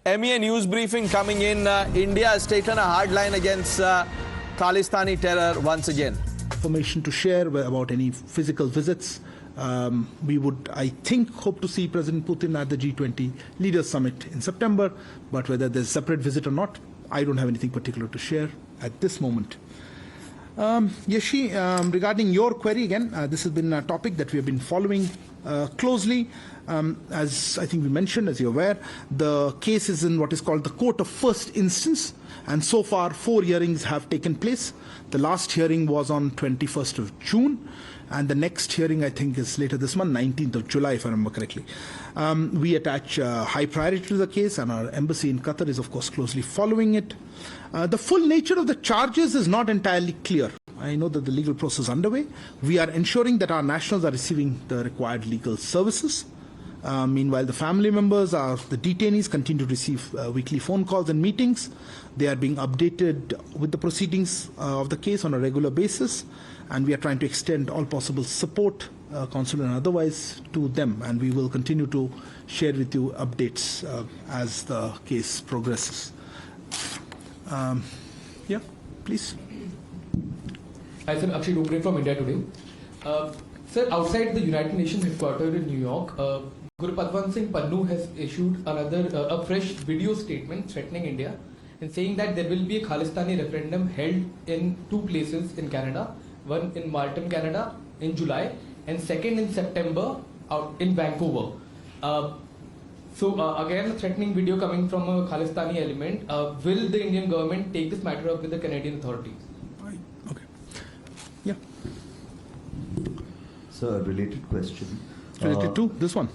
MEA news briefing coming in. India has taken a hard line against Khalistani terror once again. Information to share about any physical visits. We would, I think, hope to see President Putin at the G20 Leaders Summit in September. But whether there's a separate visit or not, I don't have anything particular to share at this moment. Yeshi, regarding your query again, this has been a topic that we have been following closely. As I think we mentioned, as you're aware, the case is in what is called the Court of First Instance, and so far 4 hearings have taken place. The last hearing was on 21st of June, and the next hearing, I think, is later this month, 19th of July, if I remember correctly. We attach high priority to the case, and our embassy in Qatar is, of course, closely following it. The full nature of the charges is not entirely clear. I know that the legal process is underway. We are ensuring that our nationals are receiving the required legal services. Meanwhile, the family members, the detainees, continue to receive weekly phone calls and meetings. They are being updated with the proceedings of the case on a regular basis, and we are trying to extend all possible support, consular and otherwise, to them. And we will continue to share with you updates as the case progresses. Yeah, please. Hi, sir. Akshay Dupre from India Today. Sir, outside the United Nations headquarters in New York, Guru Padwan Singh Pannu has issued a fresh video statement threatening India and saying that there will be a Khalistani referendum held in 2 places in Canada, one in Markham, Canada in July, and second in September out in Vancouver. Again, a threatening video coming from a Khalistani element. Will the Indian government take this matter up with the Canadian authorities? Okay. Yeah. Sir, a related question. Related to this one?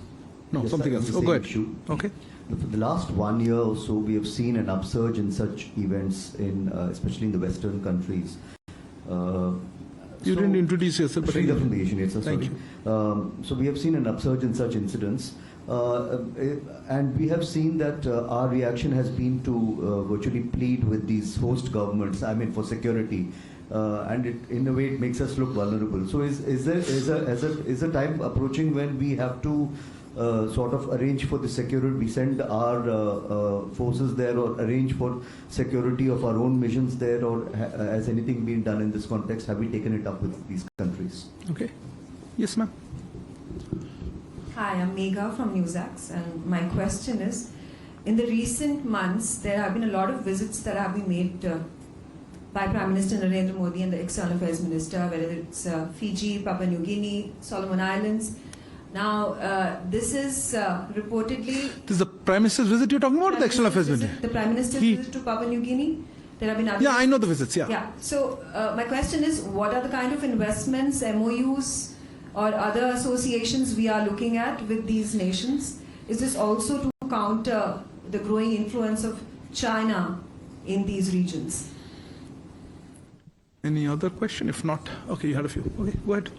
No, yes, something sir, else. Oh, go ahead. Issue. Okay. For the last 1 year or so, we have seen an upsurge in such events, especially in the Western countries. You didn't introduce yourself, but from the Asian, yes, sir, Thank sorry. you. So we have seen an upsurge in such incidents. And we have seen that our reaction has been to virtually plead with these host governments, for security. And in a way, it makes us look vulnerable. So is a time approaching when we have to sort of arrange for the security? We send our forces there, or arrange for security of our own missions there, or has anything been done in this context? Have we taken it up with these countries? Okay. Yes, ma'am. Hi, I'm Megha from NewsAx, and my question is, in the recent months, there have been a lot of visits that have been made by Prime Minister Narendra Modi and the External Affairs Minister, whether it's Fiji, Papua New Guinea, Solomon Islands. Now, this is reportedly... This is the Prime Minister's visit you're talking about, or the External Affairs Minister? The Prime Minister's visit to Papua New Guinea. There have been other... Yeah, I know the visits, yeah. Yeah. So, my question is, what are the kind of investments, MOUs, or other associations we are looking at with these nations? Is this also to counter the growing influence of China in these regions? Any other question? If not, okay, you had a few. Okay, go ahead.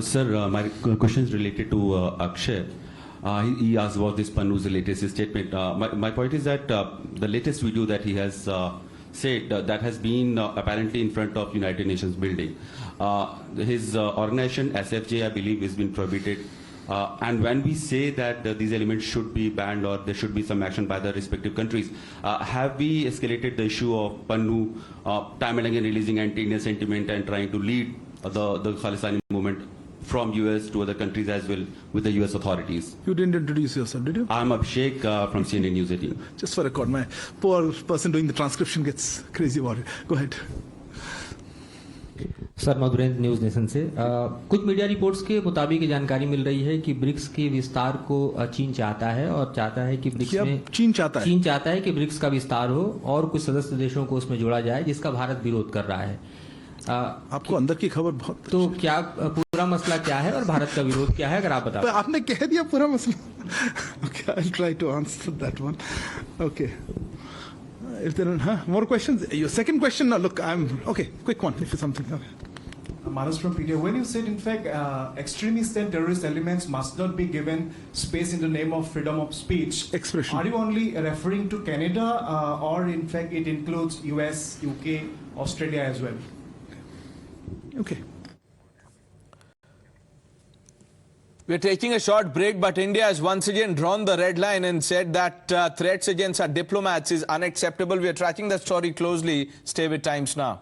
Sir, my question is related to Akshay. He asked about this Pannu's latest statement. My point is that the latest video that he has said that has been apparently in front of United Nations building. His organization, SFJ, I believe, has been prohibited. And when we say that these elements should be banned or there should be some action by the respective countries, have we escalated the issue of Pannu time and again releasing anti-Indian sentiment and trying to lead the Khalistani movement from US to other countries as well with the US authorities? You didn't introduce yourself, did you? I'm Abhishek from CNN News 18. Just for record, my poor person doing the transcription gets crazy about it. Go ahead. Sir, Madhurendra news nation से कुछ media reports के मुताबिक जानकारी मिल रही है कि BRICS के विस्तार को चीन चाहता है और चाहता है कि ब्रिक्स में चीन चाहता है कि ब्रिक्स का विस्तार हो और कुछ सदस्य देशों को उसमें जोड़ा जाए, जिसका भारत विरोध कर रहा है। आपको अंदर की खबर बहुत तो क्या पूरा मसला क्या है और भारत का विरोध क्या है, अगर आप बता। आपने कह दिया पूरा मसला। Okay, I'll try to answer that one. Okay. If there are more questions, your second question. Look, okay. Quick one, if it's something. Okay. Manas from PTA. When you said, in fact, extremist and terrorist elements must not be given space in the name of freedom of speech, expression, are you only referring to Canada, or in fact it includes US, UK, Australia as well? Okay. We're taking a short break, but India has once again drawn the red line and said that threats against our diplomats is unacceptable. We are tracking that story closely. Stay with Times Now.